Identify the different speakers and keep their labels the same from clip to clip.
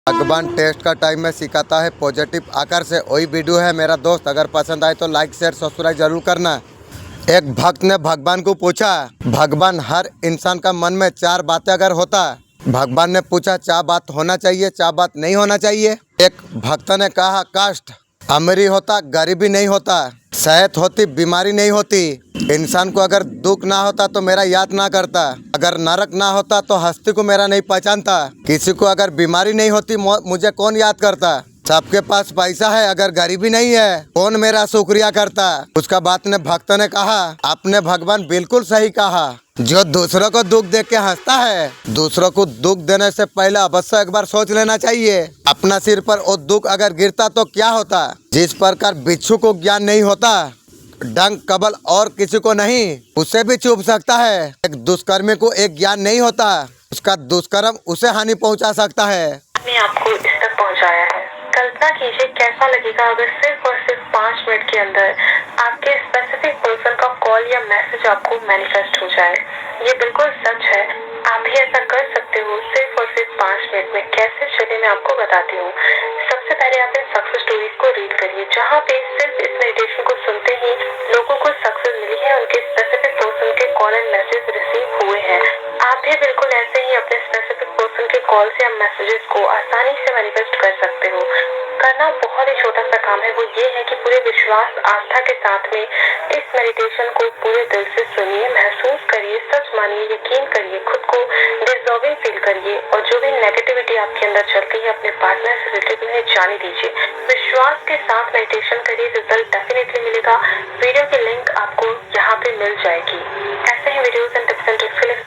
Speaker 1: भगवान टेस्ट का टाइम में सिखाता है पॉजिटिव आकर से वही वीडियो है मेरा दोस्त। अगर पसंद आए तो लाइक शेयर सब्सक्राइब जरूर करना। एक भक्त ने भगवान को पूछा, भगवान हर इंसान का मन में चार बातें अगर होता। भगवान ने पूछा, चार बात होना चाहिए, चार बात नहीं होना चाहिए। एक भक्त ने कहा, कास्ट अमीरी होता, गरीबी नहीं होता, सेहत होती, बीमारी नहीं होती, इंसान को अगर दुख ना होता तो मेरा याद ना करता, अगर नरक ना होता तो हस्ती को मेरा नहीं पहचानता, किसी को अगर बीमारी नहीं होती मुझे कौन याद करता, सबके पास पैसा है अगर गरीबी नहीं है कौन मेरा शुक्रिया करता। उसका बात ने भक्त ने कहा, आपने भगवान बिल्कुल सही कहा। जो दूसरों को दुख देख के हंसता है, दूसरों को दुख देने से पहले अवश्य एक बार सोच लेना चाहिए अपना सिर पर वो दुख अगर गिरता तो क्या होता। जिस प्रकार बिच्छू को ज्ञान नहीं होता, डंक कबल और किसी को नहीं, उसे भी चुभ सकता है। एक दुष्कर्मी को एक ज्ञान नहीं होता, उसका दुष्कर्म उसे हानि पहुंचा सकता है।
Speaker 2: ने आपको इस तक पहुंचाया है। कल्पना कीजिए कैसा लगेगा अगर सिर्फ और सिर्फ 5 मिनट के अंदर आपके स्पेसिफिक पर्सन का कॉल या मैसेज आपको मैनिफेस्ट हो जाए। ये बिल्कुल सच है, आप भी ऐसा कर सकते हो सिर्फ और सिर्फ 5 मिनट में। कैसे चले मैं आपको बताती हूँ। सबसे पहले आप इन सक्सेस स्टोरीज को रीड करिए, जहाँ पे सिर्फ इस मेडिटेशन को सुनते ही लोगों को सक्सेस मिली है, उनके स्पेसिफिक पर्सन के कॉल एंड मैसेज रिसीव हुए हैं। आप भी बिल्कुल ऐसे ही अपने स्पेसिफिक पर्सन के कॉल्स या मैसेजेस को आसानी से मैनिफेस्ट कर सकते हो। करना बहुत ही छोटा सा काम है, वो ये है कि पूरे विश्वास आस्था के साथ में इस मेडिटेशन को पूरे दिल से सुनिए, महसूस करिए, सच मानिए, यकीन करिए, खुद को डिजर्विंग फील करिए और जो भी नेगेटिविटी आपके अंदर चलती है अपने पार्टनर से रिलेटेड उन्हें जाने दीजिए। विश्वास के साथ मेडिटेशन करिए, रिजल्ट डेफिनेटली मिलेगा। वीडियो की लिंक आपको यहाँ पे मिल जाएगी। ऐसे ही videos and tips and tricks के लिए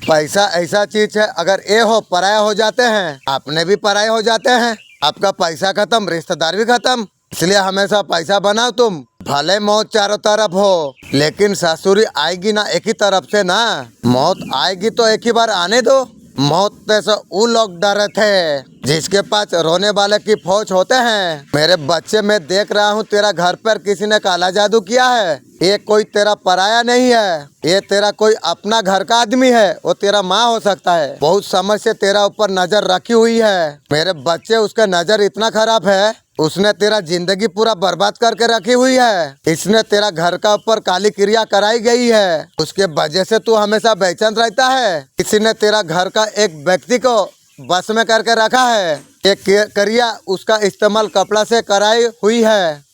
Speaker 1: पैसा ऐसा चीज है, अगर ये हो पराया हो जाते हैं, अपने भी पराये हो जाते हैं। आपका पैसा खत्म, रिश्तेदार भी खत्म। इसलिए हमेशा पैसा बनाओ तुम, भले मौत चारों तरफ हो लेकिन ससुरी आएगी ना एक ही तरफ से ना। मौत आएगी तो एक ही बार आने दो। मौत से वो लोग डरे थे जिसके पास रोने वाले की फौज होते हैं। मेरे बच्चे, मैं देख रहा हूँ तेरा घर पर किसी ने काला जादू किया है। ये कोई तेरा पराया नहीं है, ये तेरा कोई अपना घर का आदमी है। वो तेरा माँ हो सकता है, बहुत समय से तेरा ऊपर नजर रखी हुई है। मेरे बच्चे, उसका नजर इतना खराब है, उसने तेरा जिंदगी पूरा बर्बाद करके रखी हुई है। इसने तेरा घर का ऊपर काली क्रिया कराई गई है, उसके वजह से तू हमेशा बेचैन रहता है। किसी ने तेरा घर का एक व्यक्ति को बस में करके रखा है। एक क्रिया उसका इस्तेमाल कपड़ा से कराई हुई है।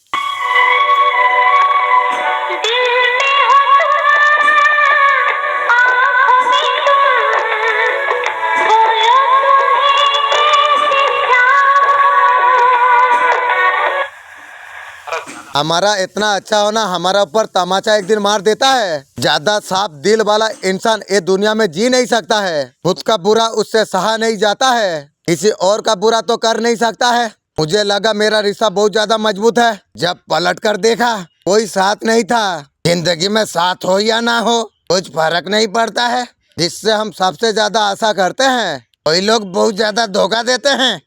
Speaker 1: हमारा इतना अच्छा होना हमारा ऊपर तमाचा एक दिन मार देता है। ज्यादा साफ दिल वाला इंसान ये दुनिया में जी नहीं सकता है। खुद का बुरा उससे सहा नहीं जाता है, किसी और का बुरा तो कर नहीं सकता है। मुझे लगा मेरा रिश्ता बहुत ज्यादा मजबूत है, जब पलट कर देखा कोई साथ नहीं था। जिंदगी में साथ हो या ना हो कुछ फर्क नहीं पड़ता है। जिससे हम सबसे ज्यादा आशा करते हैं वही लोग बहुत ज्यादा धोखा देते हैं।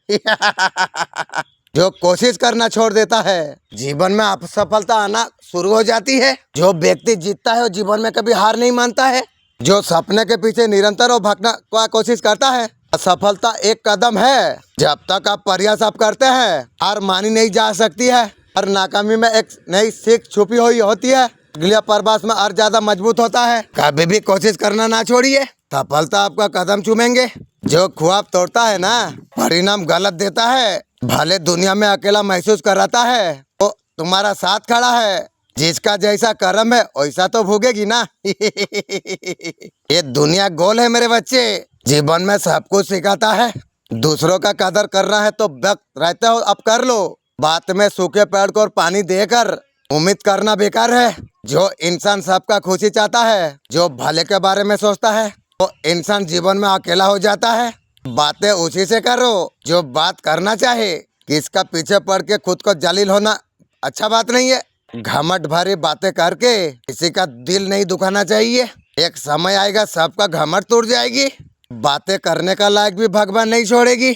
Speaker 1: जो कोशिश करना छोड़ देता है जीवन में असफलता आना शुरू हो जाती है। जो व्यक्ति जीतता है वो जीवन में कभी हार नहीं मानता है। जो सपने के पीछे निरंतर वो भागना का कोशिश करता है। असफलता एक कदम है, जब तक आप प्रयास आप करते हैं हार मानी नहीं जा सकती है। हर नाकामी में एक नई सीख छुपी हुई होती है, अगले प्रयास में और ज्यादा मजबूत होता है। कभी भी कोशिश करना ना छोड़िए, सफलता आपका कदम चूमेंगे। जो ख्वाब तोड़ता है ना परिणाम गलत देता है। भले दुनिया में अकेला महसूस कराता है तो तुम्हारा साथ खड़ा है। जिसका जैसा कर्म है वैसा तो भोगेगी ना। ये दुनिया गोल है मेरे बच्चे, जीवन में सब कुछ सिखाता है। दूसरों का कदर करना है तो वक्त रहते हो अब कर लो। बात में सूखे पेड़ को पानी देकर उम्मीद करना बेकार है। जो इंसान सबका खुशी चाहता है, जो भले के बारे में सोचता है, वो इंसान जीवन में अकेला हो जाता है। बातें उसी से करो जो बात करना चाहे। किसका पीछे पड़ के खुद को जलील होना अच्छा बात नहीं है। घमंड भरी बातें करके किसी का दिल नहीं दुखाना चाहिए। एक समय आएगा सबका घमंड टूट जाएगी। बातें करने का लायक भी भगवान नहीं छोड़ेगी।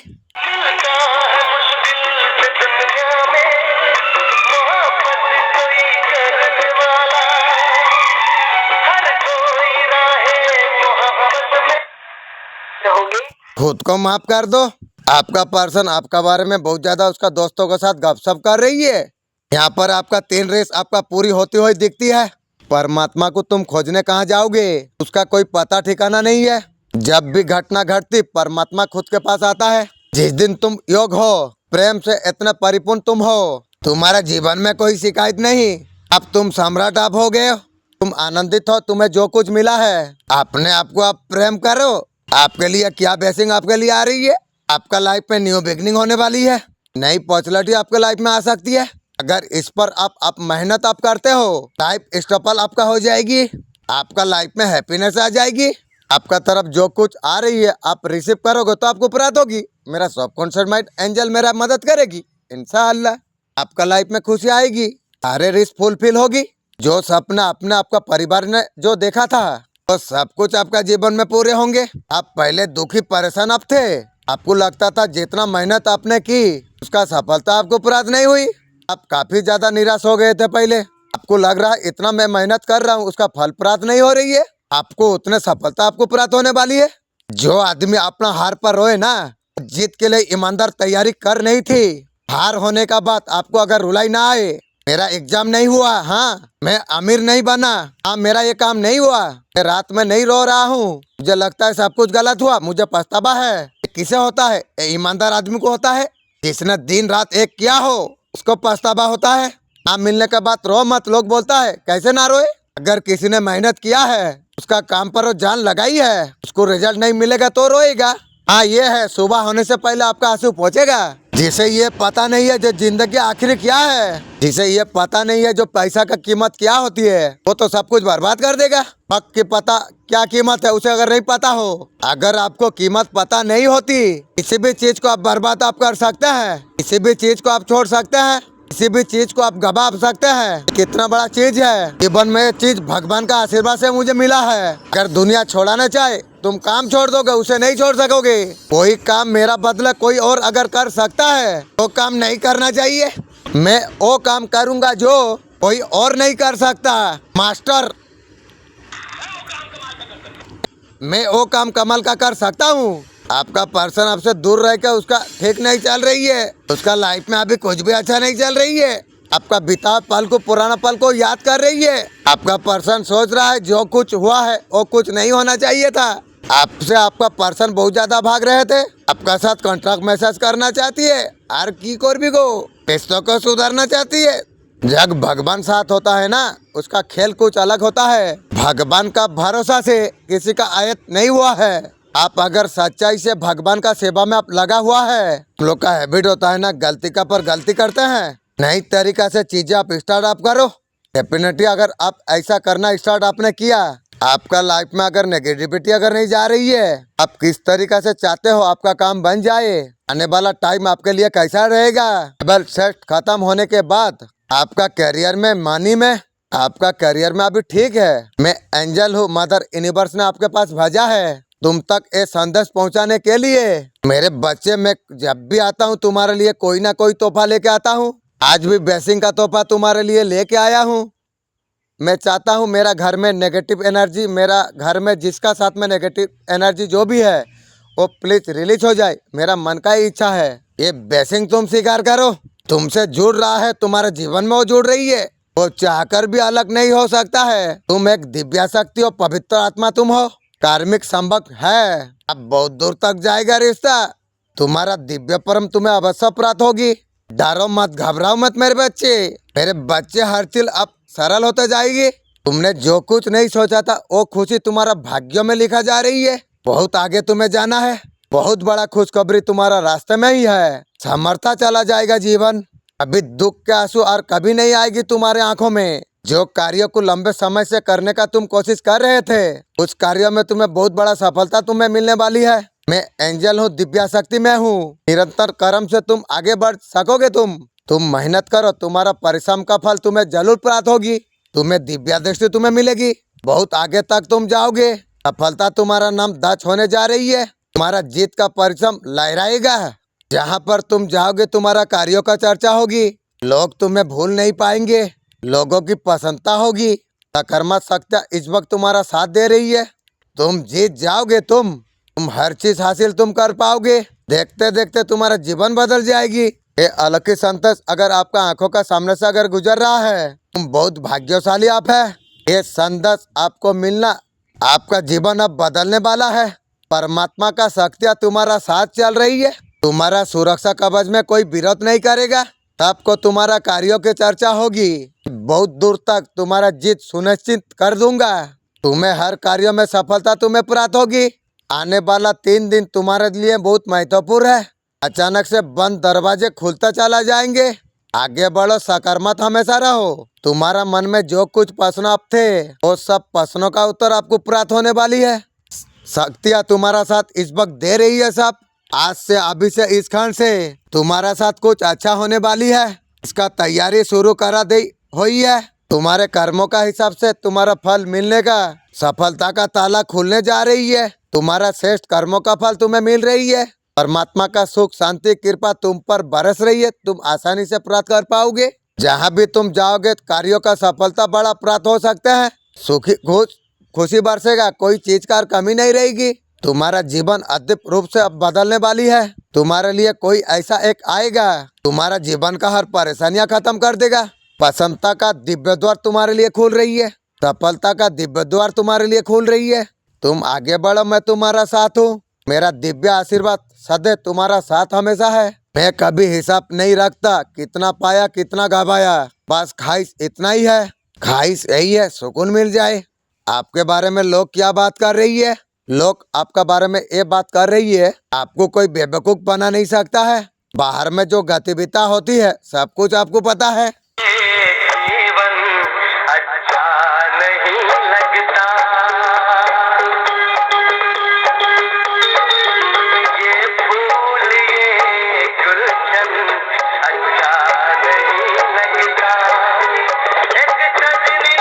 Speaker 1: खुद को माफ कर दो, आपका पर्सन आपका बारे में बहुत ज्यादा उसका दोस्तों के साथ गपशप कर रही है। यहाँ पर आपका 3 रेस आपका पूरी होती हुई दिखती है। परमात्मा को तुम खोजने कहाँ जाओगे, उसका कोई पता ठिकाना नहीं है। जब भी घटना घटती परमात्मा खुद के पास आता है। जिस दिन तुम योग हो, प्रेम से इतना परिपूर्ण तुम हो, तुम्हारा जीवन में कोई शिकायत नहीं। अब तुम सम्राट आप हो गए हो, तुम आनंदित हो, तुम्हें जो कुछ मिला है अपने आप को आप प्रेम करो। आपके लिए क्या ब्लेसिंग आपके लिए आ रही है। आपका लाइफ में न्यू बिगनिंग होने वाली है, नई पॉपुलरिटी आपके लाइफ में आ सकती है। अगर इस पर आप मेहनत आप करते हो, लाइफ स्टेबल आपका हो जाएगी, आपका लाइफ में हैप्पीनेस आ जाएगी। आपका तरफ जो कुछ आ रही है आप रिसीव करोगे तो आपको प्राप्त होगी। मेरा सबकॉन्शियस माइंड एंजल मेरा मदद करेगी। इंशाअल्लाह आपका लाइफ में खुशी आएगी, सारे रिस्क फुलफिल होगी। जो सपना अपने आपका परिवार ने जो देखा था तो सब कुछ आपका जीवन में पूरे होंगे। आप पहले दुखी परेशान आप थे, आपको लगता था जितना मेहनत आपने की उसका सफलता आपको प्राप्त नहीं हुई। आप काफी ज्यादा निराश हो गए थे। पहले आपको लग रहा है इतना मैं मेहनत कर रहा हूँ उसका फल प्राप्त नहीं हो रही है, आपको उतने सफलता आपको प्राप्त होने वाली है। जो आदमी अपना हार पर रोए ना, जीत के लिए ईमानदार तैयारी कर नहीं थी। हार होने का बाद आपको अगर रुलाई ना आए, मेरा एग्जाम नहीं हुआ, हाँ मैं अमीर नहीं बना, हाँ मेरा ये काम नहीं हुआ, मैं रात में नहीं रो रहा हूँ, मुझे लगता है सब कुछ गलत हुआ, मुझे पछतावा है। ये किसे होता है? ये ईमानदार आदमी को होता है। जिसने दिन रात एक किया हो उसको पछतावा होता है। काम मिलने के बाद रो मत, लोग बोलता है कैसे ना रोए। अगर किसी ने मेहनत किया है, उसका काम पर वो जान लगाई है, उसको रिजल्ट नहीं मिलेगा तो रोएगा। हाँ ये है, सुबह होने से पहले आपका आंसू पहुंचेगा। जिसे ये पता नहीं है जो जिंदगी आखिर क्या है, जिसे ये पता नहीं है जो पैसा का कीमत क्या होती है, वो तो सब कुछ बर्बाद कर देगा। वक्त की पता क्या कीमत है उसे अगर नहीं पता हो, अगर आपको कीमत पता नहीं होती, किसी भी चीज को आप बर्बाद आप कर सकते हैं, किसी भी चीज को आप छोड़ सकते हैं, किसी भी चीज को आप गवा सकते हैं। कितना बड़ा चीज है जीवन में, ये चीज भगवान का आशीर्वाद से मुझे मिला है। अगर दुनिया छोड़ाना चाहे तुम काम छोड़ दोगे, उसे नहीं छोड़ सकोगे। कोई काम मेरा बदला कोई और अगर कर सकता है वो काम नहीं करना चाहिए। मैं वो काम करूंगा जो कोई और नहीं कर सकता। मास्टर मैं वो काम कमाल का कर सकता हूँ। आपका पर्सन आपसे दूर रह कर उसका ठीक नहीं चल रही है, उसका लाइफ में अभी कुछ भी अच्छा नहीं चल रही है। आपका बीता पल को, पुराना पल को याद कर रही है। आपका पर्सन सोच रहा है जो कुछ हुआ है वो कुछ नहीं होना चाहिए था। आपसे आपका पर्सन बहुत ज्यादा भाग रहे थे। आपका साथ कॉन्ट्रैक्ट मैसेज करना चाहती है, हर की कोर भी को रिश्तों को सुधारना चाहती है। जब भगवान साथ होता है ना, उसका खेल कुछ अलग होता है। भगवान का भरोसा से किसी का आयत नहीं हुआ है। आप अगर सच्चाई से भगवान का सेवा में आप लगा हुआ है, हम लोग का हैबिट होता है ना, गलती का पर गलती करते हैं। नई तरीका से चीजें आप स्टार्ट आप करो। डेफिनेटली अगर आप ऐसा करना स्टार्ट आपने किया, आपका लाइफ में अगर नेगेटिविटी अगर नहीं जा रही है, आप किस तरीका से चाहते हो आपका काम बन जाए, आने वाला टाइम आपके लिए कैसा रहेगा। डबल सेट खत्म होने के बाद आपका करियर में, मनी में, आपका करियर में अभी ठीक है। मैं एंजल हूँ, मदर यूनिवर्स ने आपके पास भेजा है तुम तक ये संदेश पहुंचाने के लिए। मेरे बच्चे, मैं जब भी आता हूँ तुम्हारे लिए कोई ना कोई तोहफा लेके आता हूँ। आज भी ब्लेसिंग का तोहफा तुम्हारे लिए लेके आया हूँ। मैं चाहता हूँ मेरा घर में नेगेटिव एनर्जी, मेरा घर में जिसका साथ में नेगेटिव एनर्जी जो भी है वो प्लीज रिलीज हो जाए। मेरा मन का ही इच्छा है। ये ब्लेसिंग तुम स्वीकार करो। तुमसे जुड़ रहा है, तुम्हारे जीवन में वो जुड़ रही है, वो चाहकर भी अलग नहीं हो सकता है। तुम एक दिव्या शक्ति हो, पवित्र आत्मा तुम हो, कार्मिक संबंध है। अब बहुत दूर तक जाएगा रिश्ता। तुम्हारा दिव्य परम तुम्हें अवश्य प्राप्त होगी। डरो मत, घबराओ मत मेरे बच्चे। मेरे बच्चे, हर चीज अब सरल होते जाएगी। तुमने जो कुछ नहीं सोचा था वो खुशी तुम्हारा भाग्यों में लिखा जा रही है। बहुत आगे तुम्हें जाना है, बहुत बड़ा खुशखबरी तुम्हारा रास्ते में ही है। समर्था चला जाएगा जीवन। अभी दुख के आंसू और कभी नहीं आएगी तुम्हारे आंखों में। जो कार्य को लंबे समय से करने का तुम कोशिश कर रहे थे, उस कार्य में तुम्हें बहुत बड़ा सफलता तुम्हें मिलने वाली है। मैं एंजल हूँ, दिव्या शक्ति में हूँ। निरंतर कर्म से तुम आगे बढ़ सकोगे। तुम मेहनत करो, तुम्हारा परिश्रम का फल तुम्हें जरूर प्राप्त होगी। तुम्हें दिव्या दृष्टि तुम्हें मिलेगी, बहुत आगे तक तुम जाओगे। सफलता तुम्हारा नाम दर्ज होने जा रही है। तुम्हारा जीत का परिश्रम लहराएगा। जहाँ पर तुम जाओगे तुम्हारा कार्यों का चर्चा होगी। लोग तुम्हें भूल नहीं पाएंगे, लोगों की प्रसन्नता होगी। सकारात्मक शक्ति इस वक्त तुम्हारा साथ दे रही है। तुम जीत जाओगे। तुम हर चीज हासिल तुम कर पाओगे। देखते देखते तुम्हारा जीवन बदल जाएगी। ये अलौकिक संतोष अगर आपका आंखों का सामने से अगर गुजर रहा है, तुम बहुत भाग्यशाली आप है। ये संदेश आपको मिलना, आपका जीवन अब बदलने वाला है। परमात्मा का शक्तियाँ तुम्हारा साथ चल रही है। तुम्हारा सुरक्षा कवच में कोई विरोध नहीं करेगा। सबको तुम्हारा कार्यों की चर्चा होगी। बहुत दूर तक तुम्हारा जीत सुनिश्चित कर दूंगा। तुम्हें हर कार्यों में सफलता तुम्हें प्राप्त होगी। आने वाला 3 दिन तुम्हारे लिए बहुत महत्वपूर्ण है। अचानक से बंद दरवाजे खुलते चला जाएंगे। आगे बढ़ो, सकारात्मक हमेशा रहो। तुम्हारा मन में जो कुछ प्रश्न अब थे, वो सब प्रश्नों का उत्तर आपको प्राप्त होने वाली है। शक्तियाँ तुम्हारा साथ इस वक्त दे रही है। सब आज से, अभी से, इस क्षण से तुम्हारा साथ कुछ अच्छा होने वाली है। इसका तैयारी शुरू करा दी हुई है। तुम्हारे कर्मों का हिसाब से तुम्हारा फल मिलने का, सफलता का ताला खुलने जा रही है। तुम्हारा श्रेष्ठ कर्मों का फल तुम्हें मिल रही है। परमात्मा का सुख, शांति, कृपा तुम पर बरस रही है। तुम आसानी से प्राप्त कर पाओगे। जहाँ भी तुम जाओगे, कार्यों का सफलता बड़ा प्राप्त हो सकता है। सुखी खुशी बरसेगा, कोई चीज का कमी नहीं रहेगी। तुम्हारा जीवन अद्भुत रूप से अब बदलने वाली है। तुम्हारे लिए कोई ऐसा एक आएगा, तुम्हारा जीवन का हर परेशानियां खत्म कर देगा। प्रसन्नता का दिव्य द्वार तुम्हारे लिए खुल रही है। सफलता का दिव्य द्वार तुम्हारे लिए खुल रही है। तुम आगे बढ़ो, मैं तुम्हारा साथ हूँ। मेरा दिव्य आशीर्वाद सदैव तुम्हारा साथ हमेशा है। मैं कभी हिसाब नहीं रखता कितना पाया कितना गवाया। बस ख्वाहिश इतना ही है, ख्वाहिश यही है, सुकून मिल जाए। आपके बारे में लोग क्या बात कर रही है? लोग आपका बारे में ये बात कर रही है, आपको कोई बेवकूफ बना नहीं सकता है। बाहर में जो गतिविधियां होती है, सब कुछ आपको पता है।
Speaker 3: जीवन अच्छा नहीं लगता, ये फूल ये गुलशन अच्छा नहीं लगता, एक सजनी चाहिए प्यार के लिए।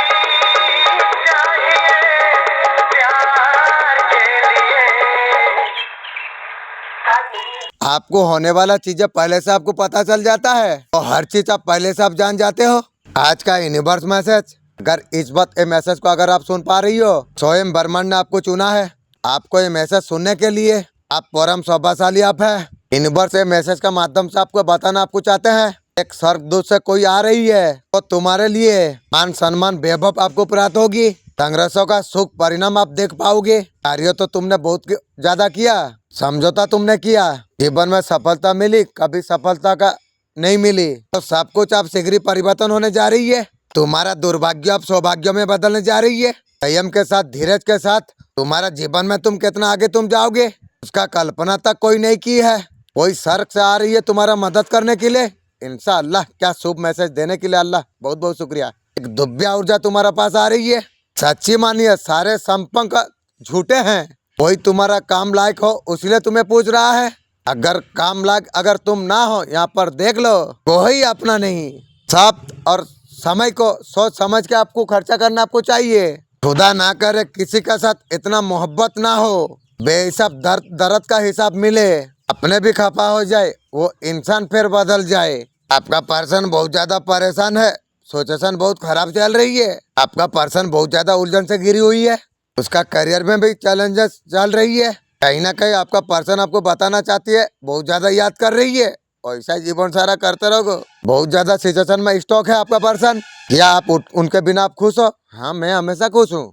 Speaker 1: आपको होने वाला चीजें पहले से आपको पता चल जाता है और हर चीज आप पहले से आप जान जाते हो। आज का यूनिवर्स मैसेज, अगर इस वक्त ये मैसेज को अगर आप सुन पा रही हो, स्वयं ब्रह्मांड ने आपको चुना है आपको ये मैसेज सुनने के लिए। आप परम सौभाग्यशाली आप है। यूनिवर्स ये मैसेज का माध्यम से आपको बताना आपको चाहते हैं, एक स्वर्गदूत से कोई आ रही है तो तुम्हारे लिए मान सम्मान वैभव आपको प्राप्त होगी। संघर्षों का सुख परिणाम आप देख पाओगे। कार्य तो तुमने बहुत ज्यादा किया, समझौता तुमने किया, जीवन में सफलता मिली, कभी सफलता का नहीं मिली, तो सब कुछ आप शीघ्र परिवर्तन होने जा रही है। तुम्हारा दुर्भाग्य अब सौभाग्य में बदलने जा रही है। संयम के साथ, धीरज के साथ तुम्हारा जीवन में तुम कितना आगे तुम जाओगे, उसका कल्पना तक कोई नहीं की है। कोई स्वर्ग से आ रही है तुम्हारा मदद करने के लिए। इंशाअल्लाह, क्या शुभ मैसेज देने के लिए अल्लाह बहुत बहुत शुक्रिया। एक दिव्य ऊर्जा तुम्हारे पास आ रही है। सच्ची मानिए, सारे संपर्क झूठे हैं। कोई तुम्हारा काम लायक हो इसलिए तुम्हें पूछ रहा है। अगर काम लायक अगर तुम ना हो, यहाँ पर देख लो, कोई अपना नहीं। सब और समय को सोच समझ के आपको खर्चा करना आपको चाहिए। खुदा ना करे किसी का साथ इतना मोहब्बत ना हो, बेहिसाब दर्द का हिसाब मिले, अपने भी खफा हो जाए, वो इंसान फिर बदल जाए। आपका पर्सन बहुत ज्यादा परेशान है, सिचुएशन बहुत खराब चल रही है। आपका पर्सन बहुत ज्यादा उलझन से घिरी हुई है। उसका करियर में भी चैलेंजेस चल रही है। कहीं ना कहीं आपका पर्सन आपको बताना चाहती है, बहुत ज्यादा याद कर रही है। ऐसा जीवन सारा करते रहोगे, बहुत ज्यादा सिचुएशन में स्टॉक है आपका पर्सन। या आप उनके बिना आप खुश हो? हाँ, मैं हमेशा खुश हूँ।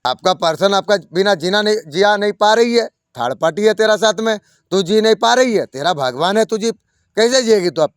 Speaker 1: आपका पर्सन आपका बिना जिया नहीं पा रही है। थर्ड पार्टी है तेरा साथ में, तू जी नहीं पा रही है। तेरा भगवान है, तू जी कैसे जिएगी तू? अब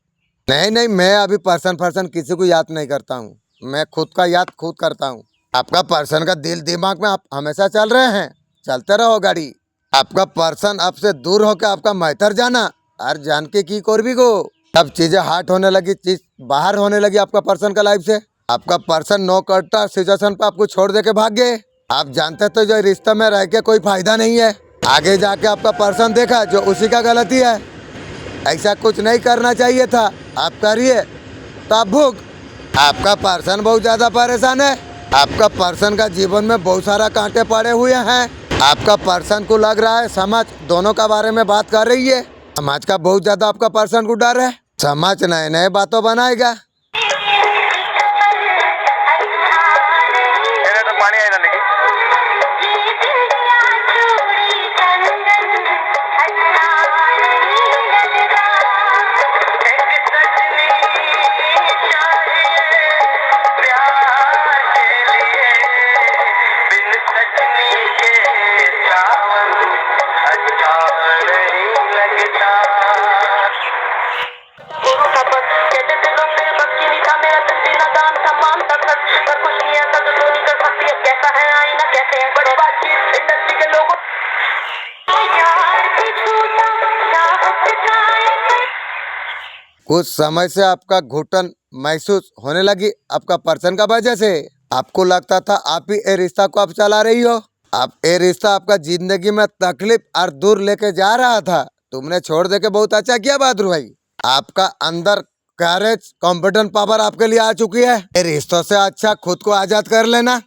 Speaker 1: नहीं, मैं अभी पर्सन किसी को याद नहीं करता हूँ। मैं खुद का याद खुद करता हूँ। आपका पर्सन का दिल दिमाग में आप हमेशा चल रहे हैं, चलते रहो गाड़ी। आपका पर्सन आपसे दूर होकर आपका मैटर जाना और जान के की करबी को, अब चीजें हार्ट होने लगी, चीज बाहर होने लगी आपका पर्सन का लाइफ से। आपका पर्सन नो करता सिचुएशन पे आपको छोड़ दे के भाग गए। आप जानते तो जो रिश्ते में रह के कोई फायदा नहीं है। आगे जाके आपका पर्सन देखा जो उसी का गलती है। ऐसा कुछ नहीं करना चाहिए था, आप करिए तो आप भूख। आपका पर्सन बहुत ज्यादा परेशान है। आपका पर्सन का जीवन में बहुत सारा कांटे पड़े हुए हैं। आपका पर्सन को लग रहा है समाज दोनों का बारे में बात कर रही है। समाज का बहुत ज्यादा आपका पर्सन को डर है। समाज नए नए बातों बनाएगा।
Speaker 3: पानी आएगा लेकिन
Speaker 1: कुछ समय से आपका घुटन महसूस होने लगी आपका पर्सन का वजह से। आपको लगता था आप ही ये रिश्ता को आप चला रही हो। अब ये रिश्ता आपका जिंदगी में तकलीफ और दूर लेके जा रहा था। तुमने छोड़ दे के बहुत अच्छा किया बहादुर भाई। आपका अंदर करेज कॉन्फिडेंट पावर आपके लिए आ चुकी है। ये रिश्तों से अच्छा खुद को आजाद कर लेना।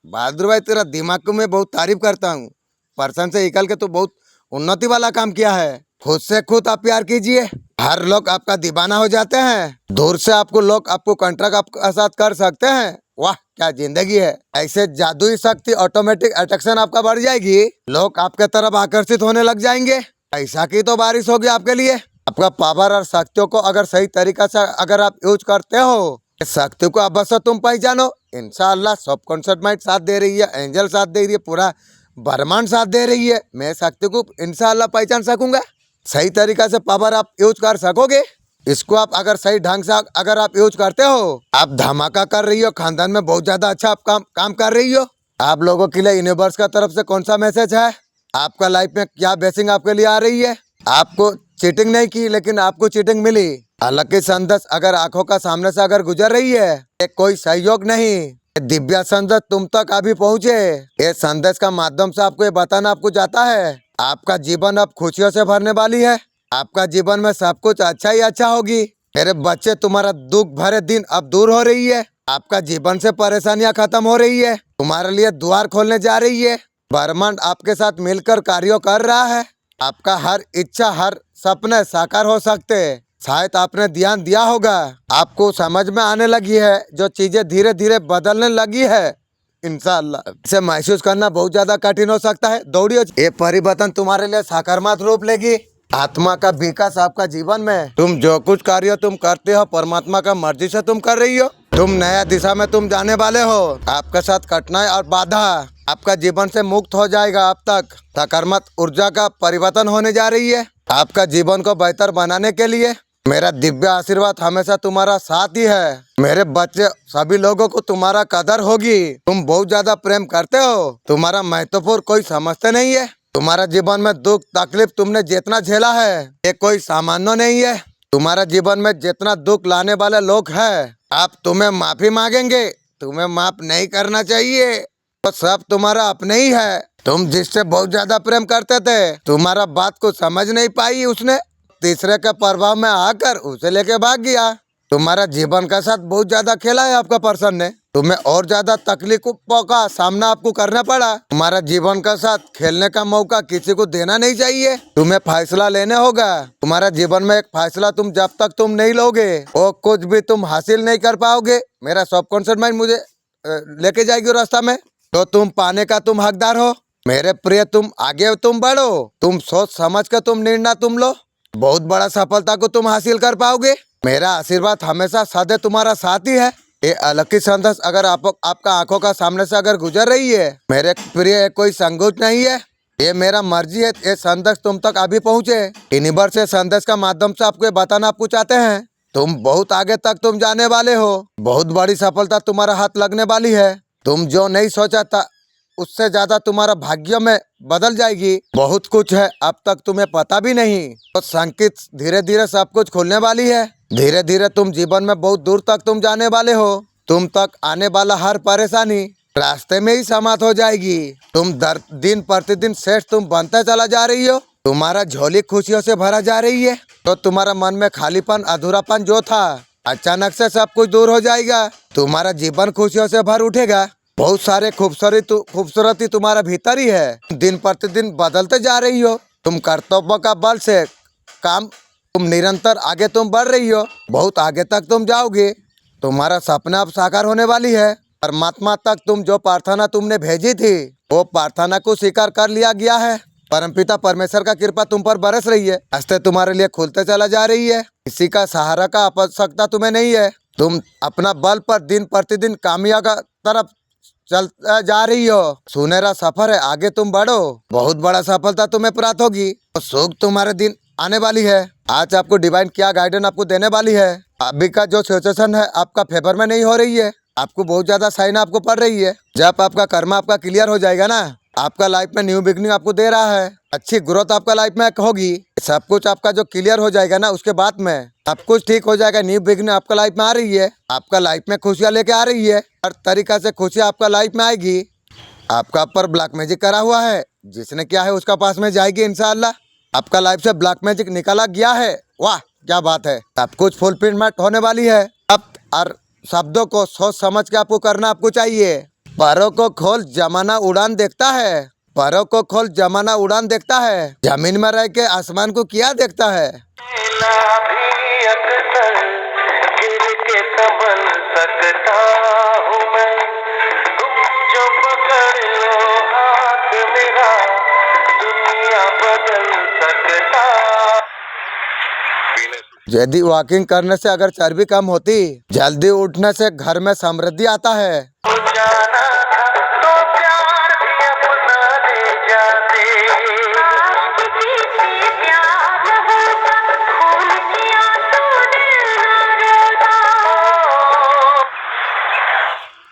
Speaker 1: बहादुर भाई तेरा दिमाग को मैं बहुत तारीफ करता हूँ। पर्सन से निकल के तो बहुत उन्नति वाला काम किया है। खुद से खुद आप प्यार कीजिए। हर लोग आपका दीवाना हो जाते हैं। दूर से आपको लोग आपको कॉन्ट्रैक्ट आपके साथ कर सकते हैं। वाह क्या जिंदगी है। ऐसे जादुई शक्ति ऑटोमेटिक अट्रैक्शन आपका बढ़ जाएगी। लोग आपके तरफ आकर्षित होने लग जाएंगे। पैसा की तो बारिश होगी आपके लिए। आपका पावर और शक्तियों को अगर सही तरीका से अगर आप यूज करते हो, इस शक्ति को अब बस तुम पहचानो। इंशाअल्लाह सबकॉन्शियस माइंड साथ दे रही है, एंजल साथ दे रही है, पूरा ब्रह्मांड साथ दे रही है। मैं शक्ति को इंशाअल्लाह पहचान सकूंगा। सही तरीका से पावर आप यूज कर सकोगे। इसको आप अगर सही ढंग से अगर आप यूज करते हो, आप धमाका कर रही हो। खानदान में बहुत ज्यादा अच्छा आप काम कर रही हो। आप लोगों के लिए यूनिवर्स का तरफ से कौन सा मैसेज है, आपका लाइफ में क्या ब्लेसिंग आपके लिए आ रही है। आपको चीटिंग नहीं की लेकिन आपको चीटिंग मिली। हालांकि संदेश अगर आंखों का सामने से अगर गुजर रही है, ये कोई सहयोग नहीं, ये दिव्य संदेश तुम तक अभी पहुँचे। ये संदेश का माध्यम से आपको ये बताना आपको चाहता है, आपका जीवन अब खुशियों से भरने वाली है। आपका जीवन में सब कुछ अच्छा ही अच्छा होगी। मेरे बच्चे तुम्हारा दुख भरे दिन अब दूर हो रही है। आपका जीवन से परेशानियां खत्म हो रही है। तुम्हारे लिए द्वार खोलने जा रही है। ब्रह्मांड आपके साथ मिलकर कार्य कर रहा है। आपका हर इच्छा हर सपने साकार हो सकते हैं। शायद आपने ध्यान दिया होगा, आपको समझ में आने लगी है जो चीजें धीरे धीरे बदलने लगी है। इंशाअल्लाह इसे महसूस करना बहुत ज्यादा कठिन हो सकता है। दौड़ियो, ये परिवर्तन तुम्हारे लिए सकारात्मक रूप लेगी। आत्मा का विकास आपका जीवन में, तुम जो कुछ कार्य तुम करते हो परमात्मा का मर्जी से तुम कर रही हो। तुम नया दिशा में तुम जाने वाले हो। आपके साथ कठिनाई और बाधा आपका जीवन से मुक्त हो जाएगा। अब तक सकारात्मक ऊर्जा का परिवर्तन होने जा रही है। आपका जीवन को बेहतर बनाने के लिए मेरा दिव्य आशीर्वाद हमेशा तुम्हारा साथ ही है। मेरे बच्चे सभी लोगों को तुम्हारा कदर होगी। तुम बहुत ज्यादा प्रेम करते हो। तुम्हारा महत्वपूर्ण कोई समझते नहीं है। तुम्हारा जीवन में दुख तकलीफ तुमने जितना झेला है, ये कोई सामान्य नहीं है। तुम्हारा जीवन में जितना दुख लाने वाले लोग हैं, आप तुम्हें माफी मांगेंगे। तुम्हें माफ नहीं करना चाहिए। तो सब तुम्हारा अपने ही है। तुम जिससे बहुत ज्यादा प्रेम करते थे, तुम्हारा बात को समझ नहीं पाई उसने, तीसरे के प्रभाव में आकर उसे लेके भाग गया। तुम्हारा जीवन का साथ बहुत ज्यादा खेला है आपका पर्सन ने। तुम्हें और ज्यादा तकलीफों का सामना आपको करना पड़ा। तुम्हारा जीवन का साथ खेलने का मौका किसी को देना नहीं चाहिए। तुम्हें फैसला लेने होगा। तुम्हारा जीवन में एक फैसला तुम जब तक तुम नहीं लोगे, वो कुछ भी तुम हासिल नहीं कर पाओगे। मेरा सबकॉन्शियस माइंड मुझे लेके जाएगी रास्ता में, तो तुम पाने का तुम हकदार हो। मेरे प्रिय तुम आगे तुम बढ़ो। तुम सोच समझ कर तुम निर्णय तुम लो। बहुत बड़ा सफलता को तुम हासिल कर पाओगे। मेरा आशीर्वाद हमेशा सदैव तुम्हारा साथ ही है। ये अलौकिक संदेश अगर आपका आंखों का सामने से अगर गुजर रही है, मेरे प्रिय कोई संकोच नहीं है। ये मेरा मर्जी है। ये संदेश तुम तक अभी पहुँचे। यूनिवर्स से संदेश का माध्यम से आपको बताना आपको चाहते हैं, तुम बहुत आगे तक तुम जाने वाले हो। बहुत बड़ी सफलता तुम्हारा हाथ लगने वाली है। तुम जो नहीं सोचा था उससे ज्यादा तुम्हारा भाग्य में बदल जाएगी। बहुत कुछ है अब तक तुम्हें पता भी नहीं। तो संकेत धीरे धीरे सब कुछ खुलने वाली है। धीरे धीरे तुम जीवन में बहुत दूर तक तुम जाने वाले हो। तुम तक आने वाला हर परेशानी रास्ते में ही समाप्त हो जाएगी। तुम दिन प्रतिदिन श्रेष्ठ तुम बनते चला जा रही हो। तुम्हारा झोली खुशियों से भरा जा रही है। तो तुम्हारा मन में खालीपन अधूरापन जो था, अचानक से सब कुछ दूर हो जाएगा। तुम्हारा जीवन खुशियों से भर उठेगा। बहुत सारे खूबसूरती तुम्हारा भीतर ही है। दिन प्रतिदिन बदलते जा रही हो। तुम कर्तव्य का बल से काम तुम निरंतर आगे तुम बढ़ रही हो। बहुत आगे तक तुम जाओगे। तुम्हारा सपना अब साकार होने वाली है। परमात्मा तक तुम जो प्रार्थना तुमने भेजी थी, वो प्रार्थना को स्वीकार कर लिया गया है। परमपिता परमेश्वर का कृपा तुम पर बरस रही है। रास्ते तुम्हारे लिए खुलते चला जा रही है। किसी का सहारा का आवश्यकता तुम्हें नहीं है। तुम अपना बल पर दिन प्रतिदिन कामयाबी तरफ चलता जा रही हो। सुनहरा सफर है, आगे तुम बढ़ो। बहुत बड़ा सफलता तुम्हें प्राप्त होगी। तो सुख तुम्हारे दिन आने वाली है। आज आपको डिवाइन क्या गाइडेंस आपको देने वाली है। अभी का जो सिचुएशन है आपका फेवर में नहीं हो रही है। आपको बहुत ज्यादा साइन आपको पड़ रही है। जब आपका कर्म आपका क्लियर हो जाएगा ना, आपका लाइफ में न्यू बिगनिंग आपको दे रहा है, अच्छी ग्रोथ आपका लाइफ में होगी। सब कुछ आपका जो क्लियर हो जाएगा ना, उसके बाद में सब कुछ ठीक हो जाएगा। न्यू बिगनिंग आपका लाइफ में आ रही है, आपका लाइफ में खुशियाँ लेके आ रही है, हर तरीका से खुशियाँ आपका लाइफ में आएगी। आपका ऊपर ब्लैक मैजिक करा हुआ है, जिसने किया है उसका पास में जाएगी इंशाल्लाह। आपका लाइफ से ब्लैक मैजिक निकाला गया है। वाह क्या बात है, सब कुछ फुलफिलमेंट होने वाली है। अब और शब्दों को सोच समझ के आपको करना आपको चाहिए। परों को खोल जमाना उड़ान देखता है, परों को खोल जमाना उड़ान देखता है, जमीन में रह के आसमान को क्या देखता है।
Speaker 3: ना भी अक्सर गिर के संभल सकता हूँ मैं, तुम जो पकड़ लो हाथ मेरा, दुनिया बदल सकता।
Speaker 1: यदि वॉकिंग करने से अगर चर्बी कम होती, जल्दी उठने से घर में समृद्धि आता है।
Speaker 3: जाना था तो प्यार भी अपना ले जाते,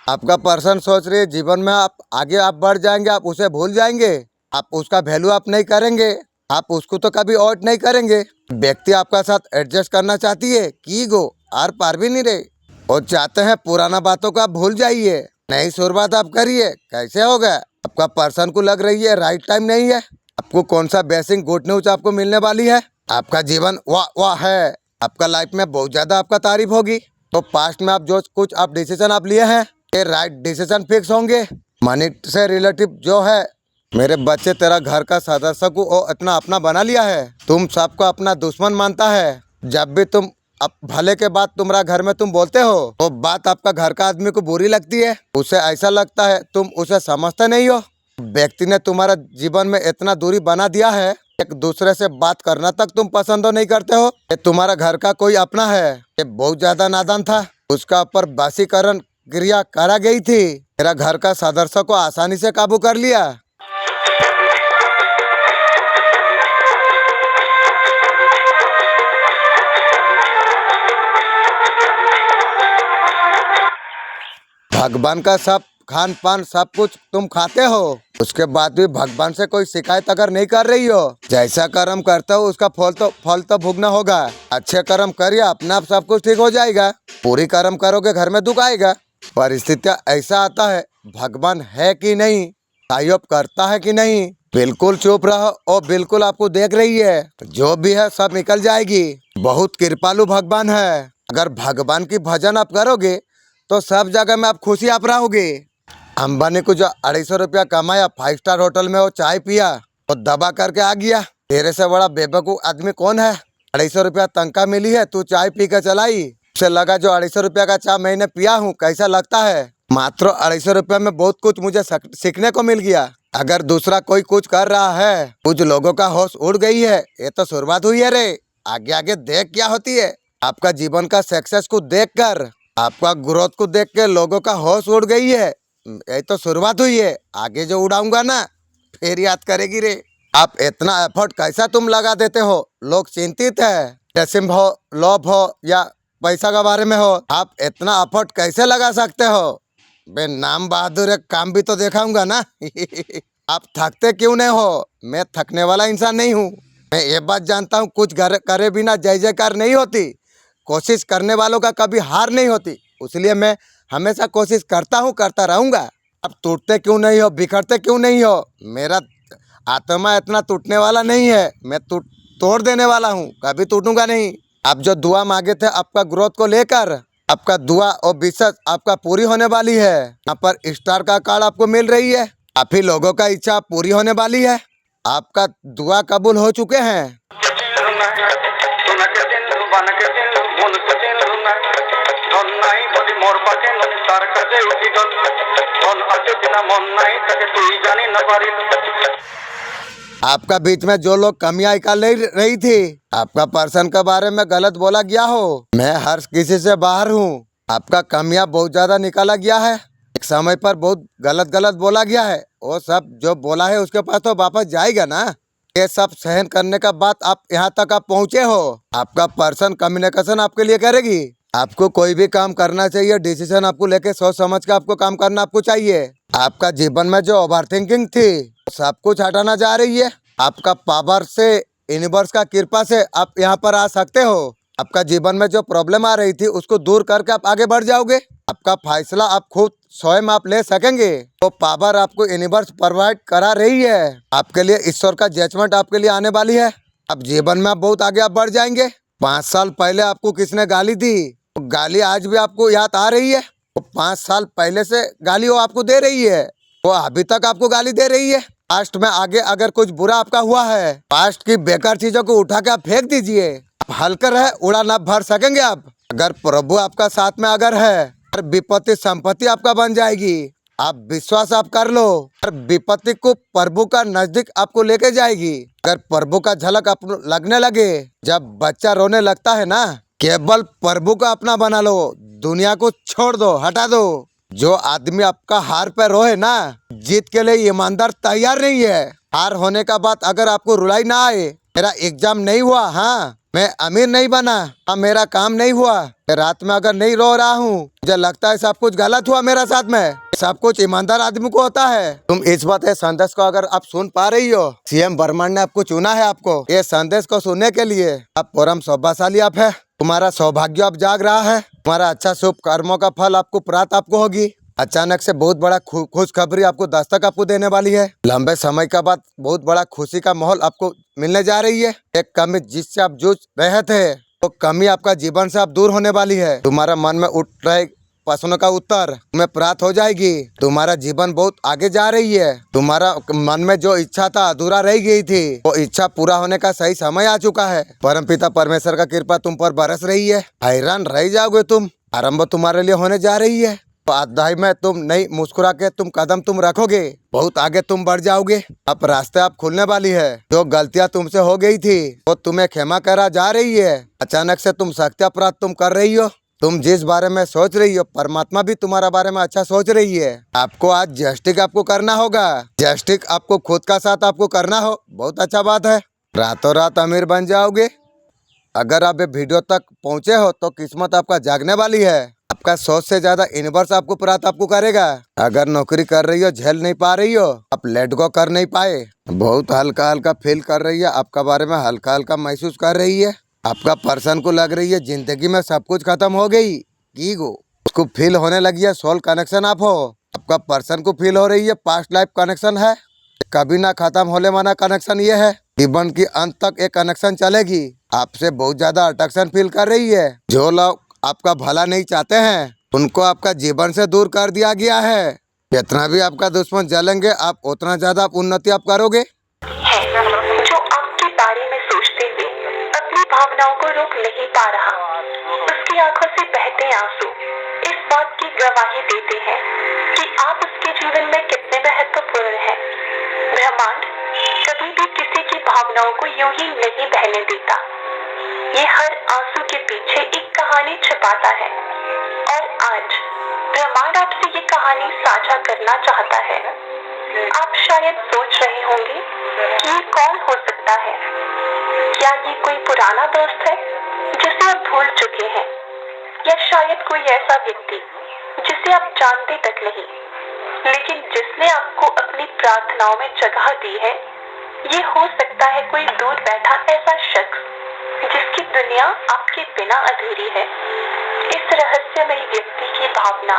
Speaker 1: आपका पर्सन सोच रही है जीवन में आप आगे आप बढ़ जाएंगे, आप उसे भूल जाएंगे, आप उसका वैल्यू आप नहीं करेंगे, आप उसको तो कभी और नहीं करेंगे। व्यक्ति आपका साथ एडजस्ट करना चाहती है की गो आर पार भी नहीं रहे, और चाहते हैं पुराना बातों को आप भूल जाइए, नई शुरुआत आप करिए। कैसे होगा? आपका पर्सन को लग रही है राइट टाइम नहीं है, आपको कौन सा बेसिंग गुड न्यूज आपको मिलने वाली है। आपका जीवन वाह वाह है, आपका लाइफ में बहुत ज्यादा आपका तारीफ होगी। तो पास्ट में आप जो कुछ आप डिसीजन आप लिए हैं, ये राइट डिसीजन फिक्स होंगे। मनी से रिलेटिव जो है, मेरे बच्चे तेरा घर का सदस्य को वो इतना अपना बना लिया है, तुम सबको अपना दुश्मन मानता है। जब भी तुम अब भले के बाद तुम्हारा घर में तुम बोलते हो, वो बात आपका घर का आदमी को बुरी लगती है, उसे ऐसा लगता है तुम उसे समझते नहीं हो। व्यक्ति ने तुम्हारा जीवन में इतना दूरी बना दिया है, एक दूसरे से बात करना तक तुम पसंद नहीं करते हो। ये तुम्हारा घर का कोई अपना है, ये बहुत ज्यादा नादान था, उसका ऊपर बासीकरण क्रिया करा गई थी, मेरा घर का सदस्य को आसानी से काबू कर लिया। भगवान का सब खान पान सब कुछ तुम खाते हो, उसके बाद भी भगवान से कोई शिकायत अगर नहीं कर रही हो, जैसा कर्म करते हो उसका फल तो भोगना होगा। अच्छे कर्म करिए, अपने आप सब कुछ ठीक हो जाएगा। पूरी कर्म करोगे घर में दुख आएगा। परिस्थितियाँ ऐसा आता है, भगवान है कि नहीं, तायब करता है कि नहीं, बिल्कुल चुप रहो और बिल्कुल आपको देख रही है, जो भी है सब निकल जाएगी। बहुत कृपालु भगवान है। अगर भगवान की भजन आप करोगे तो सब जगह में आप खुशी आप रहोगे। अंबानी को जो 250 रुपया कमाया, 5 स्टार होटल में वो चाय पिया, वो दबा करके आ गया। तेरे से बड़ा बेवकूफ आदमी कौन है? 250 रुपया तनख्वाह मिली है, तू चाय पी के चलाई, उसे लगा जो 250 रुपया का चाय मैंने पिया हूँ कैसा लगता है। मात्र 250 रुपया में बहुत कुछ मुझे सीखने को मिल गया। अगर दूसरा कोई कुछ कर रहा है, कुछ लोगों का होश उड़ गई है, ये तो शुरुआत हुई है रे। आगे आगे देख क्या होती है। आपका जीवन का सक्सेस को देख कर, आपका ग्रोथ को देख के लोगों का होश उड़ गई है, ये तो शुरुआत हुई है। आगे जो उड़ाऊंगा ना फिर याद करेगी रे। आप इतना एफर्ट कैसा तुम लगा देते हो, लोग चिंतित है, जैसिम हो, लोभ हो या पैसा के बारे में हो, आप इतना एफर्ट कैसे लगा सकते हो? बे नाम बहादुर एक काम भी तो दिखाऊंगा ना। आप थकते क्यों नहीं हो? मैं थकने वाला इंसान नहीं हूँ। मैं ये बात जानता हूँ, कुछ करे बिना जय जयकार नहीं होती। कोशिश करने वालों का कभी हार नहीं होती, इसलिए मैं हमेशा कोशिश करता हूँ, करता रहूँगा। अब टूटते क्यों नहीं हो, बिखरते क्यों नहीं हो? मेरा आत्मा इतना टूटने वाला नहीं है, मैं तोड़ देने वाला हूँ, कभी टूटूंगा नहीं। आप जो दुआ मांगे थे आपका ग्रोथ को लेकर, आपका दुआ और विश्वास आपका पूरी होने वाली है। यहाँ पर स्टार का कार्ड आपको मिल रही है, काफी लोगों का इच्छा पूरी होने वाली है, आपका दुआ कबूल हो चुके हैं। आपका बीच में जो लोग कमियां निकाल रही थी, आपका पर्सन के बारे में गलत बोला गया हो, मैं हर किसी से बाहर हूँ। आपका कमियां बहुत ज्यादा निकाला गया है, एक समय पर बहुत गलत बोला गया है, वो सब जो बोला है उसके पास तो वापस जाएगा ना। ये सब सहन करने का बाद आप यहाँ तक आप पहुँचे हो। आपका पर्सन कम्युनिकेशन आपके लिए करेगी, आपको कोई भी काम करना चाहिए, डिसीजन आपको लेके सोच समझ के आपको काम करना आपको चाहिए। आपका जीवन में जो ओवर थिंकिंग थी सब कुछ हटाना जा रही है। आपका पावर से, यूनिवर्स का कृपा से आप यहाँ पर आ सकते हो। आपका जीवन में जो प्रॉब्लम आ रही थी उसको दूर करके आप आगे बढ़ जाओगे। आपका फैसला आप खुद स्वयं आप ले सकेंगे। तो पावर आपको यूनिवर्स प्रोवाइड करा रही है। आपके लिए ईश्वर का जजमेंट आपके लिए आने वाली है। अब जीवन में आप बहुत आगे आप बढ़ जाएंगे। 5 साल पहले आपको किसने गाली दी, तो गाली आज भी आपको याद आ रही है। वो 5 साल पहले से गाली वो आपको दे रही है, वो अभी तक आपको गाली दे रही है। पास्ट में आगे अगर कुछ बुरा आपका हुआ है, पास्ट की बेकार चीजों को उठा के आप फेंक दीजिए। आप हल्का है, उड़ान आप भर सकेंगे। आप अगर प्रभु आपका साथ में अगर है, हर विपत्ति संपत्ति आपका बन जाएगी। आप विश्वास आप कर लो, हर विपत्ति को प्रभु का नजदीक आपको लेके जाएगी। अगर प्रभु का झलक आप लगने लगे, जब बच्चा रोने लगता है ना, केवल प्रभु का अपना बना लो, दुनिया को छोड़ दो, हटा दो। जो आदमी आपका हार पे रोए ना, जीत के लिए ईमानदार तैयार नहीं है। हार होने का बाद अगर आपको रुलाई ना आए, मेरा एग्जाम नहीं हुआ, हाँ मैं अमीर नहीं बना, हाँ मेरा काम नहीं हुआ, मैं रात में अगर नहीं रो रहा हूँ, मुझे लगता है सब कुछ गलत हुआ मेरा साथ में, सब कुछ ईमानदार आदमी को होता है। तुम इस बात है संदेश को अगर आप सुन पा रही हो, सीएम बर्मन ने आपको चुना है। आपको ये संदेश को सुनने के लिए आप परम सौभाग्यशाली आप है। तुम्हारा सौभाग्य अब जाग रहा है। तुम्हारा अच्छा शुभ कर्मों का फल आपको प्राप्त आपको होगी। अचानक से बहुत बड़ा खुशखबरी आपको दस्तक आपको देने वाली है। लंबे समय का बाद बहुत बड़ा खुशी का माहौल आपको मिलने जा रही है। एक कमी जिससे आप जूझ रहे थे, वो कमी आपका जीवन से आप दूर होने वाली है। तुम्हारा मन में उठ रहे प्रश्नों का उत्तर तुम्हें प्राप्त हो जाएगी। तुम्हारा जीवन बहुत आगे जा रही है। तुम्हारा मन में जो इच्छा था अधूरा रह गई थी, वो इच्छा पूरा होने का सही समय आ चुका है। परमपिता परमेश्वर का कृपा तुम पर बरस रही है। हैरान रह जाओगे तुम। आरंभ तुम्हारे लिए होने जा रही है। तो अध्याय में तुम नहीं मुस्कुरा के तुम कदम तुम रखोगे, बहुत आगे तुम बढ़ जाओगे। अब रास्ते आप खुलने वाली है। जो गलतियां तुमसे हो गई थी वो तुम्हें क्षमा करा जा रही है। अचानक से तुम शक्तियां प्राप्त तुम कर रही हो। तुम जिस बारे में सोच रही हो, परमात्मा भी तुम्हारा बारे में अच्छा सोच रही है। आपको आज जस्टिक आपको करना होगा। जस्टिक आपको खुद का साथ आपको करना हो, बहुत अच्छा बात है। रातों रात अमीर बन जाओगे। अगर आप ये वीडियो तक पहुंचे हो तो किस्मत आपका जागने वाली है। आपका सोच से ज्यादा यूनिवर्स आपको प्राप्त आपको करेगा। अगर नौकरी कर रही हो, झेल नहीं पा रही हो, आप लेट गो कर नहीं पाए, बहुत हल्का हल्का फील कर रही है, आपका बारे में हल्का हल्का महसूस कर रही है। आपका पर्सन को लग रही है जिंदगी में सब कुछ खत्म हो गई, ईगो उसको फील होने लगी है। सोल कनेक्शन आप हो। आपका पर्सन को फील हो रही है पास्ट लाइफ कनेक्शन है, कभी ना खत्म होने वाला कनेक्शन ये है। जीवन की अंत तक एक कनेक्शन चलेगी। आपसे बहुत ज्यादा अट्रैक्शन फील कर रही है। जो लोग आपका भला नहीं चाहते हैं उनको आपका जीवन से दूर कर दिया गया है। जितना भी आपका दुश्मन जलेंगे, आप उतना ज्यादा आप उन्नति आप करोगे।
Speaker 2: है जो आपके बारे में सोचते हुए अपनी भावनाओं को रोक नहीं पा रहा। उसकी आंखों से बहते आंसू इस बात की गवाही देते हैं कि आप उसके जीवन में कितने महत्वपूर्ण हैं। ब्रह्मांड कभी भी किसी की भावनाओं को यूं ही नहीं बहने देता। ये हर आंसू के पीछे एक कहानी छिपाता है और आज ब्रह्मांड आपसे ये कहानी साझा करना चाहता है। आप शायद सोच रहे होंगे कि ये कौन हो सकता है। क्या ये कोई पुराना दोस्त है जिसे आप भूल चुके हैं, या शायद कोई ऐसा व्यक्ति जिसे आप जानते तक नहीं, लेकिन जिसने आपको अपनी प्रार्थनाओं में जगह दी है। ये हो सकता है कोई दूर बैठा ऐसा शख्स जिसकी दुनिया आपके बिना अधूरी है। इस रहस्यमयी व्यक्ति की भावना,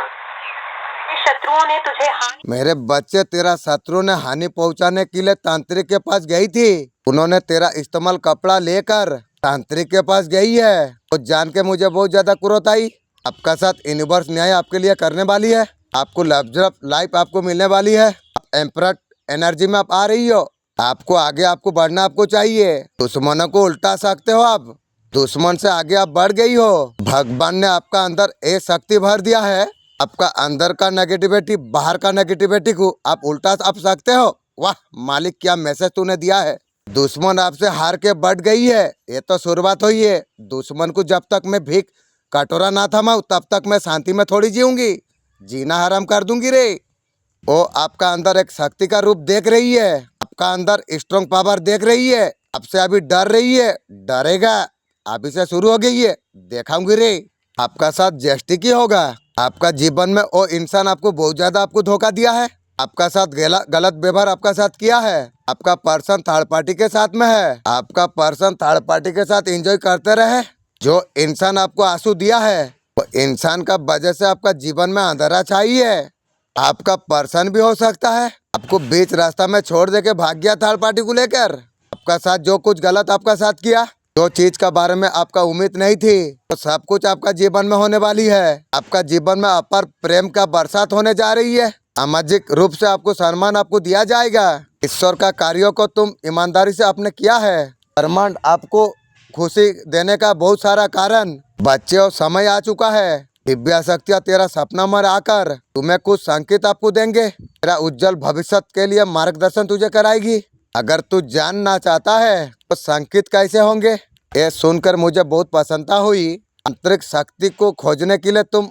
Speaker 2: शत्रुओं ने तुझे
Speaker 1: मेरे बच्चे, तेरा शत्रु ने हानि पहुंचाने के लिए तांत्रिक के पास गई थी। उन्होंने तेरा इस्तेमाल कपड़ा लेकर तांत्रिक के पास गई है। वो जान के मुझे बहुत ज्यादा क्रोध आई। आपका साथ यूनिवर्स न्याय आपके लिए करने वाली है। आपको लग्जर लाइफ आपको मिलने वाली है। आप एम्परर एनर्जी में आप आ रही हो। आपको आगे आपको बढ़ना आपको चाहिए। दुश्मनों को उल्टा सकते हो आप। दुश्मन से आगे आप बढ़ गई हो। भगवान ने आपका अंदर एक शक्ति भर दिया है। आपका अंदर का नेगेटिविटी, बाहर का नेगेटिविटी को आप उल्टा आप सकते हो। वाह मालिक, क्या मैसेज तूने दिया है। दुश्मन आपसे हार के बढ़ गई है। ये तो शुरुआत हुई है। दुश्मन को जब तक मैं भीख कटोरा ना थमाऊं तब तक मैं शांति में थोड़ी जीऊंगी, जीना हराम कर दूंगी रे। वो आपका अंदर एक शक्ति का रूप देख रही है। आपका अंदर स्ट्रॉन्ग पावर देख रही है। आपसे अभी डर रही है, डरेगा। अभी से शुरू हो गई है, देखाऊंगी रे। आपका साथ ज्येष्ठी की होगा। आपका जीवन में वो इंसान आपको बहुत ज्यादा आपको धोखा दिया है, आपका साथ गलत व्यवहार आपका साथ किया है। आपका पर्सन थर्ड पार्टी के साथ में है, आपका पर्सन थर्ड पार्टी के साथ एंजॉय करते रहे। जो इंसान आपको आंसू दिया है वो इंसान का वजह से आपका जीवन में अंधेरा छाई है। आपका पर्सन भी हो सकता है आपको बीच रास्ता में छोड़ दे के भाग गया थर्ड पार्टी को लेकर। आपका साथ जो कुछ गलत आपका साथ किया, जो चीज का बारे में आपका उम्मीद नहीं थी, तो सब कुछ आपका जीवन में होने वाली है। आपका जीवन में अपार प्रेम का बरसात होने जा रही है। सामाजिक रूप से आपको सम्मान आपको दिया जाएगा। ईश्वर का कार्यों को तुम ईमानदारी से आपने किया है। ब्रह्मांड आपको खुशी देने का बहुत सारा कारण बच्चे और समय आ चुका है। दिव्य शक्तियाँ तेरा सपना में आकर तुम्हें कुछ संकेत आपको देंगे। तेरा उज्जवल भविष्य के लिए मार्गदर्शन तुझे कराएगी। अगर तू जानना चाहता है तो संकेत कैसे होंगे, ये सुनकर मुझे बहुत प्रसन्नता हुई। आंतरिक शक्ति को खोजने के लिए तुम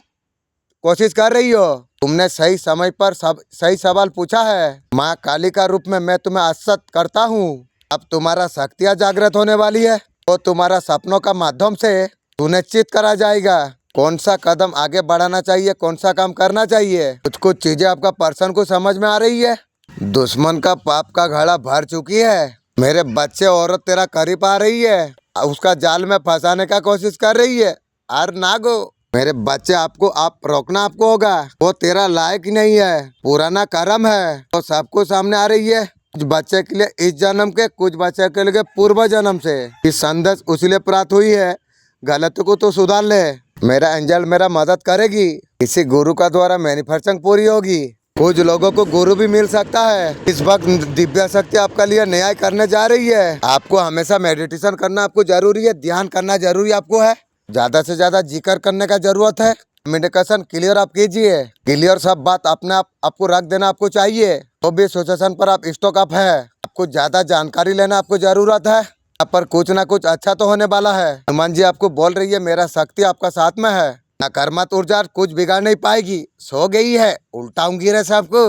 Speaker 1: कोशिश कर रही हो। तुमने सही समय पर सही सवाल पूछा है। माँ काली का रूप में मैं तुम्हें आश्वस्त करता हूँ, अब तुम्हारा शक्तियाँ जागृत होने वाली है। तो तुम्हारा सपनों का माध्यम से सुनिश्चित करा जाएगा कौन सा कदम आगे बढ़ाना चाहिए, कौन सा काम करना चाहिए। कुछ चीजें आपका पर्सन को समझ में आ रही है। दुश्मन का पाप का घड़ा भर चुकी है। मेरे बच्चे औरत तेरा करीब आ रही है, उसका जाल में फंसाने का कोशिश कर रही है। अर नागो मेरे बच्चे आप रोकना आपको होगा। वो तेरा लायक नहीं है, पुराना कर्म है तो सबको सामने आ रही है। कुछ बच्चे के लिए इस जन्म के, कुछ बच्चे के लिए पूर्व जन्म से। इस संदेश उसलिए प्राप्त हुई है, गलत को तो सुधार ले। मेरा एंजल मेरा मदद करेगी। किसी गुरु का द्वारा मैनिफेस्टेशन पूरी होगी। कुछ लोगों को गुरु भी मिल सकता है। इस वक्त दिव्य शक्ति आपका लिए न्याय करने जा रही है। आपको हमेशा मेडिटेशन करना आपको जरूरी है, ध्यान करना जरूरी आपको है। ज्यादा से ज्यादा जिक्र करने का जरूरत है। कम्युनिकेशन क्लियर आप कीजिए। क्लियर सब बात अपने आपको रख देना आपको चाहिए। तो भी सिचुएशन पर आप स्टॉक अप है। आपको ज्यादा जानकारी लेना आपको जरूरत है। यहाँ पर कुछ ना कुछ अच्छा तो होने वाला है। हनुमान जी आपको बोल रही है मेरा शक्ति आपका साथ में है। नकारात्मक ऊर्जा कुछ बिगाड़ नहीं पाएगी। सो गई है, उल्टाऊंगी रे सबको।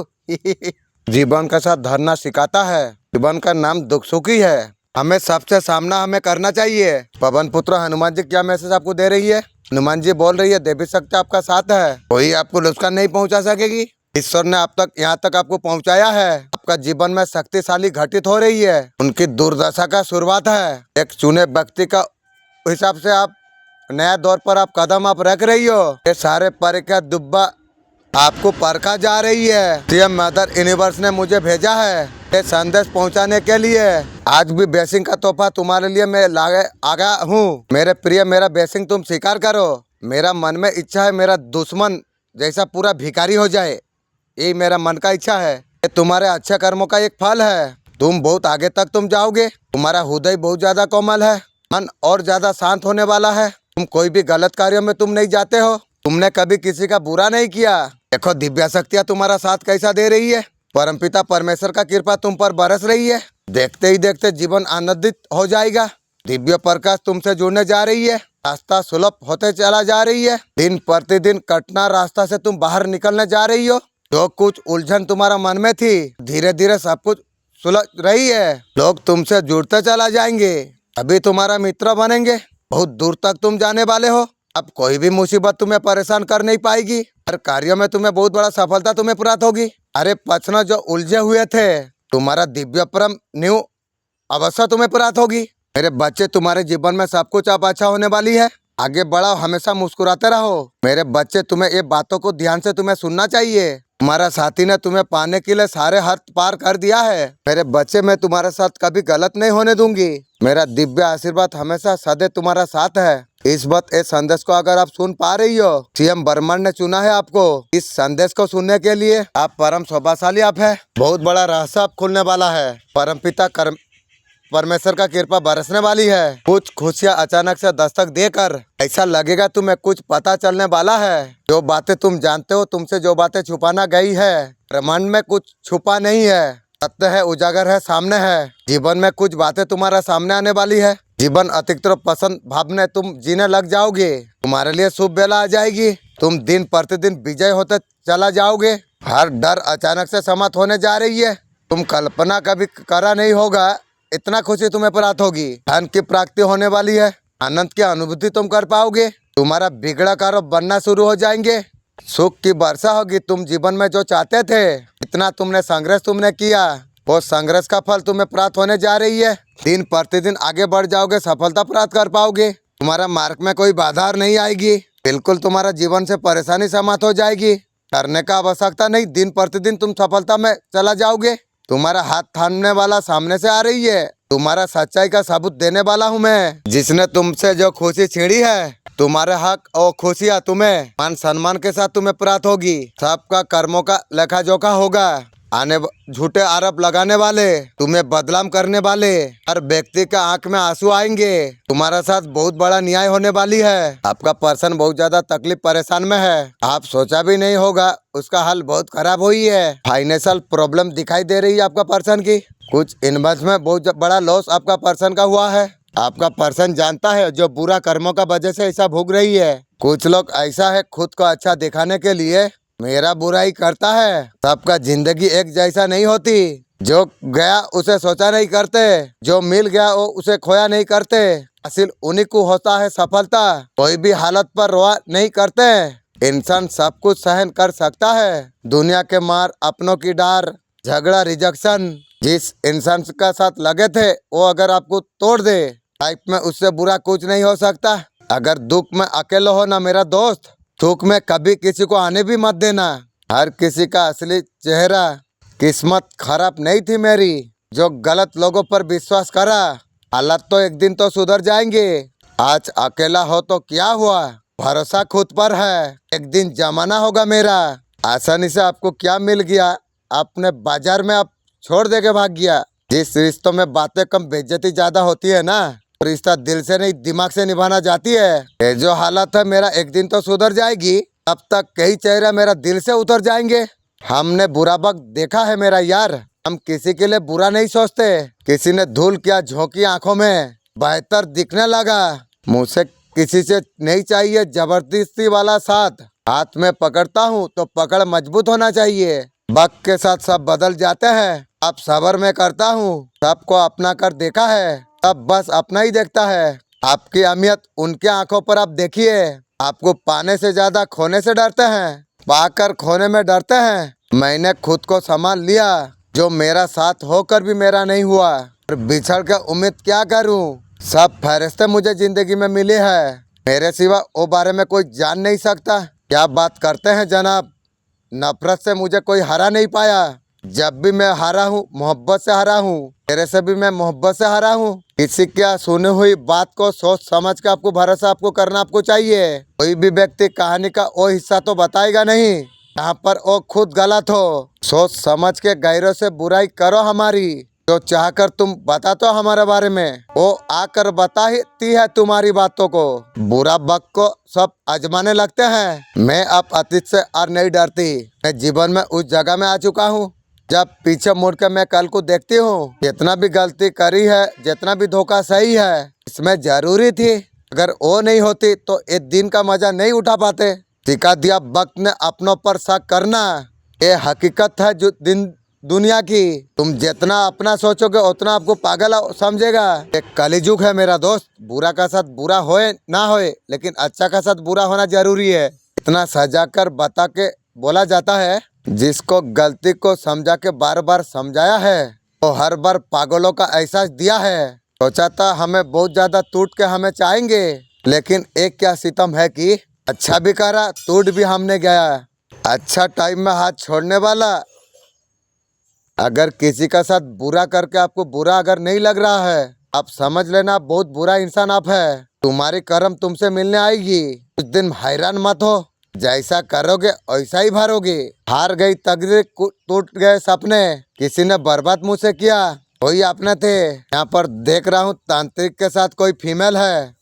Speaker 1: जीवन का साथ धरना सिखाता है। जीवन का नाम दुख सुखी है। हमें सबसे सामना हमें करना चाहिए। पवन पुत्र हनुमान जी क्या मैसेज आपको दे रही है? हनुमान जी बोल रही है देवी शक्ति आपका साथ है, कोई आपको नुकसान नहीं पहुंचा सकेगी। ईश्वर ने आप तक यहाँ तक आपको पहुंचाया है। आपका जीवन में शक्तिशाली घटित हो रही है। उनकी दुर्दशा का शुरुआत है। एक चुने व्यक्ति का हिसाब से आप नया दौर पर आप कदम आप रख रही हो। ये सारे परीक्षा दुब्बा आपको परखा जा रही है। सीएम मदर यूनिवर्स ने मुझे भेजा है ये संदेश पहुंचाने के लिए। आज भी ब्लेसिंग का तोहफा तुम्हारे लिए मैं लागे आ गया हूँ। मेरे प्रिय मेरा ब्लेसिंग तुम स्वीकार करो। मेरा मन में इच्छा है मेरा दुश्मन जैसा पूरा भिखारी हो जाए, यही मेरा मन का इच्छा है। ये तुम्हारे अच्छे कर्मों का एक फल है। तुम बहुत आगे तक तुम जाओगे। तुम्हारा हृदय बहुत ज्यादा कोमल है, मन और ज्यादा शांत होने वाला है। तुम कोई भी गलत कार्यों में तुम नहीं जाते हो। तुमने कभी किसी का बुरा नहीं किया। देखो दिव्य शक्तियाँ तुम्हारा साथ कैसा दे रही है। परमपिता परमेश्वर का कृपा तुम पर बरस रही है। देखते ही देखते जीवन आनंदित हो जाएगा। दिव्य प्रकाश तुमसे जुड़ने जा रही है। रास्ता सुलभ होते चला जा रही है। दिन प्रतिदिन कटना रास्ता से तुम बाहर निकलने जा रही हो। जो कुछ उलझन तुम्हारा मन में थी धीरे धीरे सब कुछ सुलझ रही है। लोग तुमसे जुड़ते चला जाएंगे, अभी तुम्हारा मित्र बनेंगे। बहुत दूर तक तुम जाने वाले हो। अब कोई भी मुसीबत तुम्हें परेशान कर नहीं पाएगी। हर कार्य में तुम्हें बहुत बड़ा सफलता तुम्हें प्राप्त होगी। अरे पछना जो उलझे हुए थे तुम्हारा दिव्य परम न्यू अवसर तुम्हें प्राप्त होगी। मेरे बच्चे तुम्हारे जीवन में सब कुछ अब अच्छा होने वाली है। आगे बढ़ाओ, हमेशा मुस्कुराते रहो। मेरे बच्चे तुम्हें ये बातों को ध्यान से तुम्हें सुनना चाहिए। तुम्हारा साथी ने तुम्हें पाने के लिए सारे हद पार कर दिया है। मेरे बच्चे मैं तुम्हारे साथ कभी गलत नहीं होने दूंगी। मेरा दिव्य आशीर्वाद हमेशा सदैव तुम्हारा साथ है। इस बात इस संदेश को अगर आप सुन पा रही हो, सीएम ब्रह्मांड ने चुना है आपको इस संदेश को सुनने के लिए। आप परम सौभाग्यशाली आप है। बहुत बड़ा रहस्य आप खुलने वाला है। परमपिता परमेश्वर का कृपा बरसने वाली है। कुछ खुशियाँ अचानक से दस्तक देकर ऐसा लगेगा तुम्हें कुछ पता चलने वाला है। जो बातें तुम जानते हो, तुमसे जो बातें छुपाना गई है, ब्रह्मांड में कुछ छुपा नहीं है। सत्य है, उजागर है, सामने है। जीवन में कुछ बातें तुम्हारा सामने आने वाली है। जीवन अतिरिक्त पसंद भावने तुम जीने लग जाओगे। तुम्हारे लिए शुभ बेला आ जाएगी। तुम दिन प्रतिदिन विजय होते चला जाओगे। हर डर अचानक से समाप्त होने जा रही है। तुम कल्पना कभी करा नहीं होगा, इतना खुशी तुम्हें प्राप्त होगी। धन की प्राप्ति होने वाली है। आनंद की अनुभूति तुम कर पाओगे। तुम्हारा बिगड़ा कार्य बनना शुरू हो जाएंगे। सुख की वर्षा होगी। तुम जीवन में जो चाहते थे, इतना तुमने संघर्ष तुमने किया, वो संघर्ष का फल तुम्हें प्राप्त होने जा रही है। दिन प्रतिदिन आगे बढ़ जाओगे, सफलता प्राप्त कर पाओगे। तुम्हारा मार्ग में कोई बाधा नहीं आएगी। बिल्कुल तुम्हारा जीवन से परेशानी समाप्त हो जाएगी। करने का आवश्यकता नहीं, दिन प्रतिदिन तुम सफलता में चला जाओगे। तुम्हारा हाथ थामने वाला सामने से आ रही है। तुम्हारा सच्चाई का सबूत देने वाला हूँ मैं। जिसने तुमसे जो खुशी छीनी है, तुम्हारे हक और खुशियाँ तुम्हें मान सम्मान के साथ तुम्हें प्राप्त होगी। सबका कर्मों का लेखा जोखा होगा। झूठे आरोप लगाने वाले, तुम्हें बदनाम करने वाले, हर व्यक्ति का आंख में आंसू आएंगे। तुम्हारा साथ बहुत बड़ा न्याय होने वाली है। आपका पर्सन बहुत ज्यादा तकलीफ परेशान में है। आप सोचा भी नहीं होगा, उसका हाल बहुत खराब हुई है। फाइनेंशियल प्रॉब्लम दिखाई दे रही है आपका पर्सन की। कुछ इन्वेस्ट में बहुत बड़ा लॉस आपका पर्सन का हुआ है। आपका पर्सन जानता है जो बुरा कर्मों का वजह से ऐसा भोग रही है। कुछ लोग ऐसा है, खुद को अच्छा दिखाने के लिए मेरा बुराई करता है। सबका जिंदगी एक जैसा नहीं होती। जो गया उसे सोचा नहीं करते, जो मिल गया वो उसे खोया नहीं करते। हासिल उन्हीं को होता है सफलता। कोई भी हालत पर रोआ नहीं करते। इंसान सब कुछ सहन कर सकता है। दुनिया के मार, अपनों की डार, झगड़ा, रिजेक्शन, जिस इंसान के साथ लगे थे वो अगर आपको तोड़ दे, लाइफ में उससे बुरा कुछ नहीं हो सकता। अगर दुख में अकेले हो ना मेरा दोस्त, सुख में कभी किसी को आने भी मत देना। हर किसी का असली चेहरा। किस्मत खराब नहीं थी मेरी, जो गलत लोगों पर विश्वास करा। हालात तो एक दिन तो सुधर जाएंगे। आज अकेला हो तो क्या हुआ, भरोसा खुद पर है। एक दिन जमाना होगा मेरा। आसानी से आपको क्या मिल गया, आपने बाजार में आप छोड़ दे के भाग गया। जिस रिश्तों में बातें कम बेइज्जती ज्यादा होती है ना, रिश्ता दिल से नहीं दिमाग से निभाना जाती है। ये जो हालत है मेरा, एक दिन तो सुधर जाएगी। तब तक कई चेहरे मेरा दिल से उतर जाएंगे। हमने बुरा वक्त देखा है मेरा यार। हम किसी के लिए बुरा नहीं सोचते। किसी ने धूल किया झोंकी आंखों में, बेहतर दिखने लगा। मुझसे किसी से नहीं चाहिए जबरदस्ती वाला साथ। हाथ में पकड़ता हूँ तो पकड़ मजबूत होना चाहिए। वक्त के साथ सब बदल जाते हैं। अब सब्र में करता हूँ। सबको अपना कर देखा है, तब बस अपना ही देखता है। आपकी अहमियत उनके आंखों पर आप देखिए। आपको पाने से ज्यादा खोने से डरते हैं, पाकर खोने में डरते हैं। मैंने खुद को संभाल लिया। जो मेरा साथ होकर भी मेरा नहीं हुआ, और बिछड़ कर उम्मीद क्या करूं। सब फरिश्ते मुझे जिंदगी में मिले हैं, मेरे सिवा वो बारे में कोई जान नहीं सकता। क्या बात करते हैं जनाब, नफरत से मुझे कोई हरा नहीं पाया। जब भी मैं हारा हूँ, मोहब्बत से हारा हूँ। तेरे से भी मैं मोहब्बत से हारा हूँ। किसी क्या सुनी हुई बात को सोच समझ कर आपको भरोसा आपको करना आपको चाहिए। कोई भी व्यक्ति कहानी का वो हिस्सा तो बताएगा नहीं यहाँ पर वो खुद गलत हो। सोच समझ के गैरों से बुराई करो हमारी। जो चाहकर तुम बता तो हमारे बारे में, वो आकर बताती है तुम्हारी बातों को। बुरा वक्त को सब आजमाने लगते हैं। मैं अब अतीत से और नहीं डरती। मैं जीवन में उस जगह में आ चुका हूँ जब पीछे मुड़ के मैं कल को देखती हूँ। जितना भी गलती करी है, जितना भी धोखा सही है, इसमें जरूरी थी। अगर वो नहीं होती तो एक दिन का मजा नहीं उठा पाते। सिखा दिया वक्त ने अपनों पर शक करना। ये हकीकत है जो दुनिया की। तुम जितना अपना सोचोगे उतना आपको पागल समझेगा। एक कलिजुग है मेरा दोस्त। बुरा का साथ बुरा होए ना होए, लेकिन अच्छा का साथ बुरा होना जरूरी है। इतना सजा कर बता के बोला जाता है, जिसको गलती को समझा के बार बार समझाया है तो हर बार पागलों का एहसास दिया है। सोचा था हमें बहुत ज्यादा टूट के हमें चाहेंगे, लेकिन एक क्या सितम है कि अच्छा भी करा, टूट भी हमने गया। अच्छा टाइम में हाथ छोड़ने वाला। अगर किसी का साथ बुरा करके आपको बुरा अगर नहीं लग रहा है, आप समझ लेना आप बहुत बुरा इंसान आप है। तुम्हारी कर्म तुमसे मिलने आएगी। कुछ दिन हैरान मत हो, जैसा करोगे वैसा ही भरोगे। हार गई तकदीर, टूट गए सपने। किसी ने बर्बाद मुझसे किया, कोई अपने थे। यहाँ पर देख रहा हूँ तांत्रिक के साथ कोई फीमेल है।